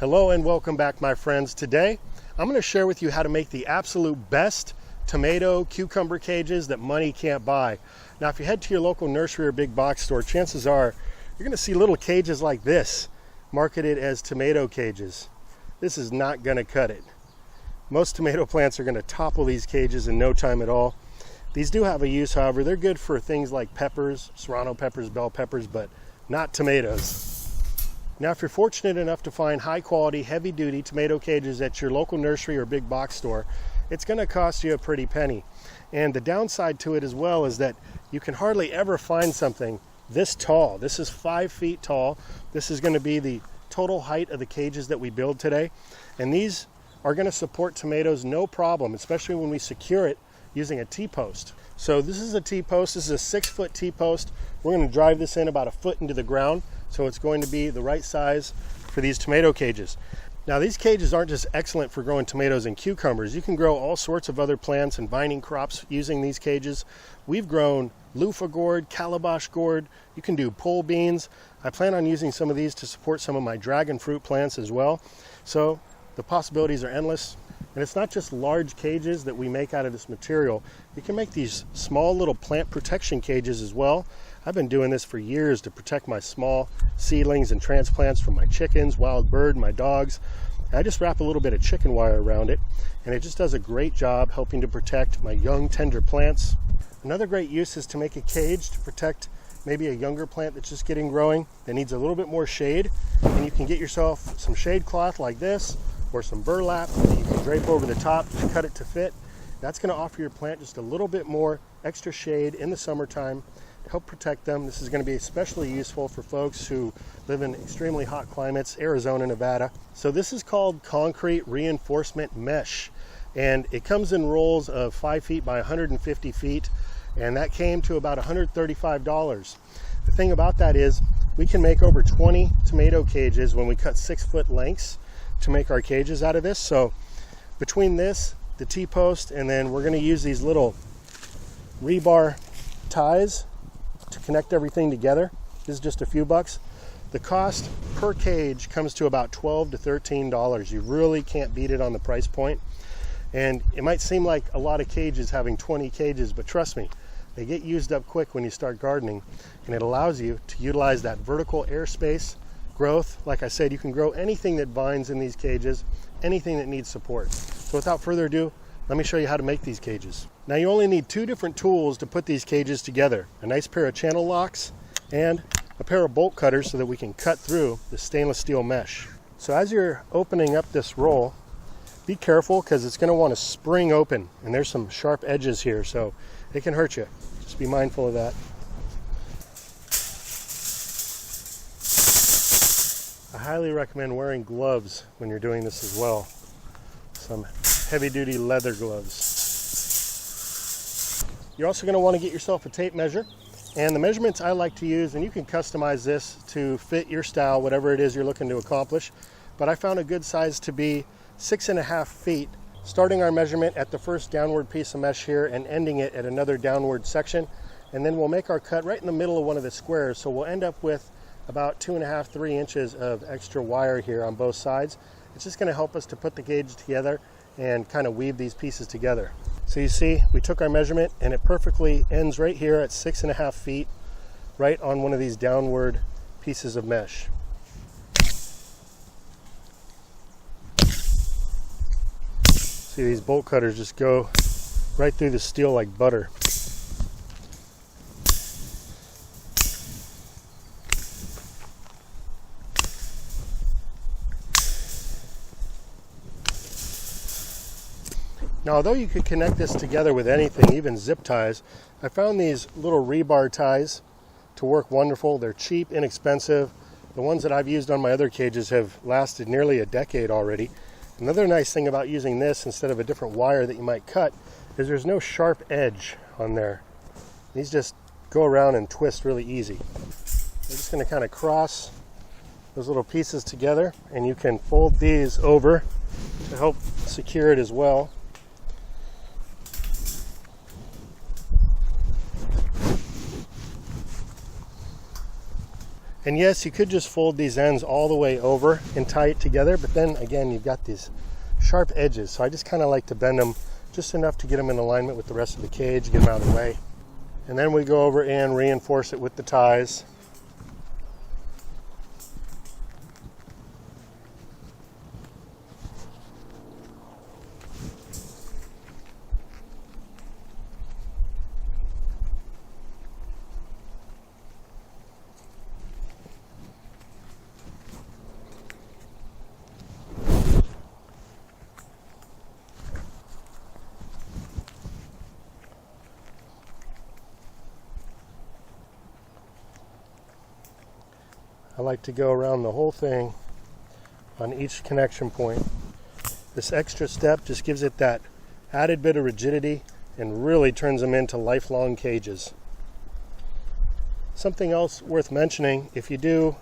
Hello and welcome back, my friends. Today I'm going to share with you how to make the absolute best tomato cucumber cages that money can't buy. Now, if you head to your local nursery or big box store, chances are you're going to see little cages like this marketed as tomato cages. This is not going to cut it. Most tomato plants are going to topple these cages in no time at all. These do have a use, however. They're good for things like peppers, serrano peppers, bell peppers, but not tomatoes. Now, if you're fortunate enough to find high-quality, heavy-duty tomato cages at your local nursery or big box store, it's going to cost you a pretty penny. And the downside to it as well is that you can hardly ever find something this tall. This is 5 feet tall. This is going to be the total height of the cages that we build today. And these are going to support tomatoes no problem, especially when we secure it using a T-post. So this is a T-post. This is a 6-foot T-post. We're going to drive this in about a foot into the ground, so it's going to be the right size for these tomato cages. Now, these cages aren't just excellent for growing tomatoes and cucumbers. You can grow all sorts of other plants and vining crops using these cages. We've grown loofah gourd, calabash gourd. You can do pole beans. I plan on using some of these to support some of my dragon fruit plants as well. So the possibilities are endless. And it's not just large cages that we make out of this material. You can make these small little plant protection cages as well. I've been doing this for years to protect my small seedlings and transplants from my chickens, wild bird, my dogs. I just wrap a little bit of chicken wire around it, and it just does a great job helping to protect my young, tender plants. Another great use is to make a cage to protect maybe a younger plant that's just getting growing that needs a little bit more shade. And you can get yourself some shade cloth like this, or some burlap that you can drape over the top to cut it to fit. That's going to offer your plant just a little bit more extra shade in the summertime to help protect them. This is going to be especially useful for folks who live in extremely hot climates, Arizona, Nevada. So this is called concrete reinforcement mesh, and it comes in rolls of 5 feet by 150 feet, and that came to about $135. The thing about that is we can make over 20 tomato cages when we cut 6-foot lengths to make our cages out of this. So between this, the T-post, and then we're going to use these little rebar ties to connect everything together. This is just a few bucks. The cost per cage comes to about $12 to $13. You really can't beat it on the price point. And it might seem like a lot of cages having 20 cages, but trust me, they get used up quick when you start gardening, and it allows you to utilize that vertical airspace growth. Like I said, you can grow anything that vines in these cages, anything that needs support. So without further ado, let me show you how to make these cages. Now, you only need 2 different tools to put these cages together: a nice pair of channel locks and a pair of bolt cutters so that we can cut through the stainless steel mesh. So as you're opening up this roll, be careful because it's going to want to spring open, and there's some sharp edges here, so it can hurt you. Just be mindful of that. I highly recommend wearing gloves when you're doing this as well. Some heavy-duty leather gloves. You're also going to want to get yourself a tape measure. And the measurements I like to use, and you can customize this to fit your style, whatever it is you're looking to accomplish. But I found a good size to be 6.5 feet, starting our measurement at the first downward piece of mesh here and ending it at another downward section. And then we'll make our cut right in the middle of one of the squares. So we'll end up with about 2.5 to 3 inches of extra wire here on both sides. It's just going to help us to put the gauge together and kind of weave these pieces together. So you see, we took our measurement and it perfectly ends right here at 6.5 feet, right on one of these downward pieces of mesh. See, these bolt cutters just go right through the steel like butter. Now, although you could connect this together with anything, even zip ties, I found these little rebar ties to work wonderful. They're cheap, inexpensive. The ones that I've used on my other cages have lasted nearly a decade already. Another nice thing about using this instead of a different wire that you might cut is there's no sharp edge on there. These just go around and twist really easy. I'm just going to kind of cross those little pieces together, and you can fold these over to help secure it as well. And yes, you could just fold these ends all the way over and tie it together, but then again, you've got these sharp edges. So I just kind of like to bend them just enough to get them in alignment with the rest of the cage, get them out of the way. And then we go over and reinforce it with the ties. I like to go around the whole thing on each connection point. This extra step just gives it that added bit of rigidity and really turns them into lifelong cages. Something else worth mentioning, if you do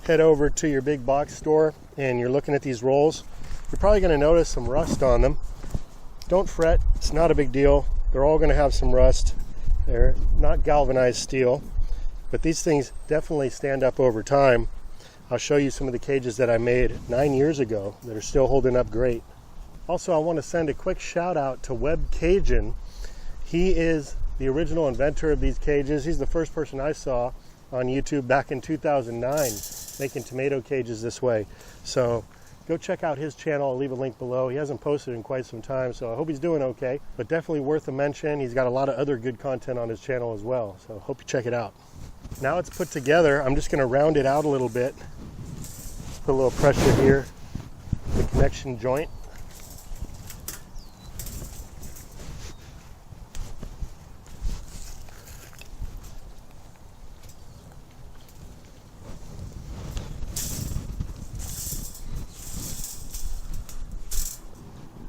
head over to your big box store and you're looking at these rolls, you're probably going to notice some rust on them. Don't fret, it's not a big deal. They're all going to have some rust. They're not galvanized steel, but these things definitely stand up over time. I'll show you some of the cages that I made 9 years ago that are still holding up great. Also, I want to send a quick shout out to Webb Cajun. He is the original inventor of these cages. He's the first person I saw on YouTube back in 2009 making tomato cages this way. So go check out his channel. I'll leave a link below. He hasn't posted in quite some time, so I hope he's doing okay, but definitely worth a mention. He's got a lot of other good content on his channel as well, so hope you check it out. Now it's put together, I'm just going to round it out a little bit. Put a little pressure here, the connection joint.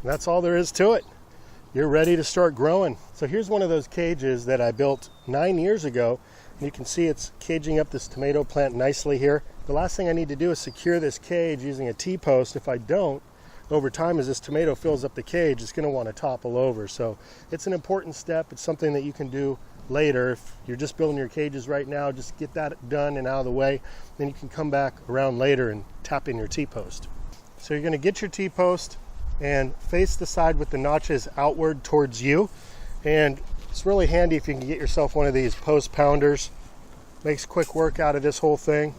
And that's all there is to it. You're ready to start growing. So here's one of those cages that I built 9 years ago. You can see it's caging up this tomato plant nicely here. The last thing I need to do is secure this cage using a T-post. If I don't, over time as this tomato fills up the cage, it's going to want to topple over. So it's an important step. It's something that you can do later. If you're just building your cages right now, just get that done and out of the way. Then you can come back around later and tap in your T-post. So you're going to get your T-post and face the side with the notches outward towards you. And it's really handy if you can get yourself one of these post pounders. Makes quick work out of this whole thing.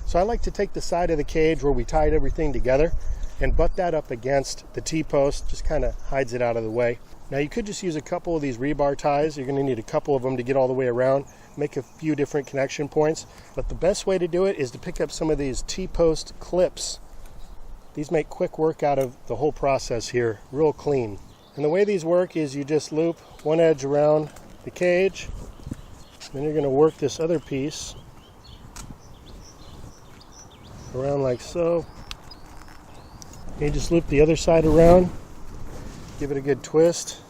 So I like to take the side of the cage where we tied everything together and butt that up against the T-post, just kind of hides it out of the way. Now you could just use a couple of these rebar ties. You're going to need a couple of them to get all the way around, make a few different connection points. But the best way to do it is to pick up some of these T-post clips. These make quick work out of the whole process here, real clean. And the way these work is you just loop one edge around the cage, then you're going to work this other piece around like so. And you just loop the other side around, give it a good twist,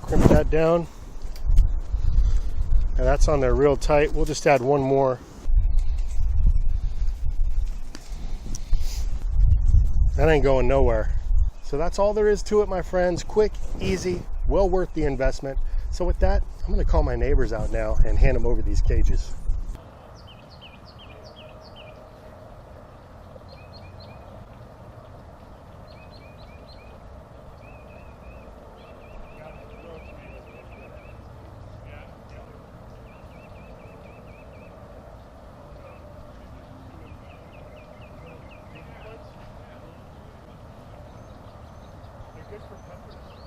crimp that down, and that's on there real tight. We'll just add one more. That ain't going nowhere. So that's all there is to it, my friends. Quick, easy, well worth the investment. So with that, I'm going to call my neighbors out now and hand them over these cages. Good for peppers.